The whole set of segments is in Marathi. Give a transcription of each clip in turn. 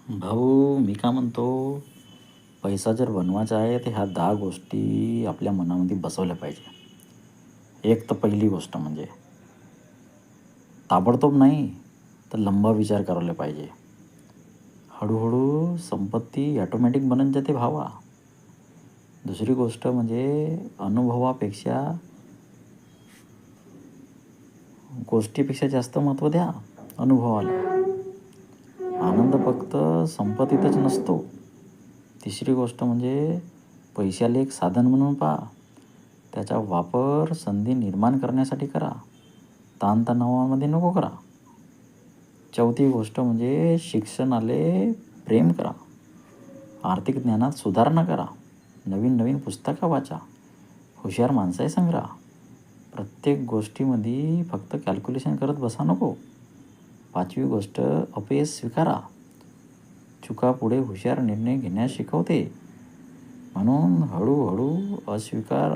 भाऊ, मी काय म्हणतो, पैसा जर बनवायचा आहे तर ह्या 10 गोष्टी आपल्या मनामध्ये बसवल्या पाहिजे. एक तर पहिली गोष्ट म्हणजे ताबडतोब नाही, तर लंबा विचार करायला पाहिजे. हळूहळू संपत्ती ऑटोमॅटिक बनत जाते भावा. दुसरी गोष्ट म्हणजे अनुभवापेक्षा गोष्टीपेक्षा जास्त महत्त्व द्या अनुभवाला. आनंद फक्त संपत्तीतच नसतो. तिसरी गोष्ट म्हणजे पैशाला एक साधन म्हणून पहा. त्याचा वापर संधी निर्माण करण्यासाठी करा. ताणतणावामध्ये नको करा. चौथी गोष्ट म्हणजे शिक्षणाले प्रेम करा. आर्थिक ज्ञानात सुधारणा करा. नवीन नवीन पुस्तकं वाचा. हुशार माणसाही संग राहा. प्रत्येक गोष्टीमध्ये फक्त कॅल्क्युलेशन करत बसा नको. पाचवी गोष्ट अपयश स्वीकारा. चुका पुढे हुशार निर्णय घेण्यास शिकवते. म्हणून हळूहळू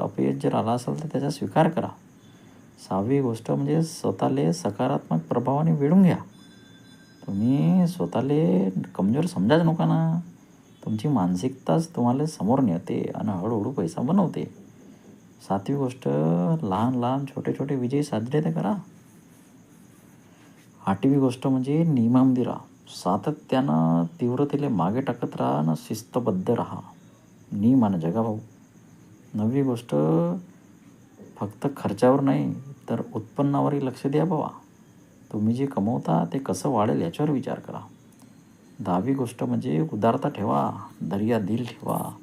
अपयश जर आला असेल तर त्याचा स्वीकार करा. सहावी गोष्ट म्हणजे स्वतःला सकारात्मक प्रभावाने वेढून घ्या. तुम्ही स्वतःला कमजोर समजाच नका ना. तुमची मानसिकताच तुम्हाला समोर नेते आणि हळूहळू पैसा बनवते. सातवी गोष्ट लहान लहान छोटे छोटे विजय साजरे तर करा. आठवी गोष्ट म्हणजे नियमामध्ये राहा. सातत्यानं तीव्रतेला मागे टाकत राहा आणि शिस्तबद्ध राहा. नियमानं जगा भाऊ. नववी गोष्ट फक्त खर्चावर नाही तर उत्पन्नावरही लक्ष द्या बाबा. तुम्ही जे कमवता ते कसं वाढेल याच्यावर विचार करा. दहावी गोष्ट म्हणजे उदारता ठेवा. दर्या दिल ठेवा.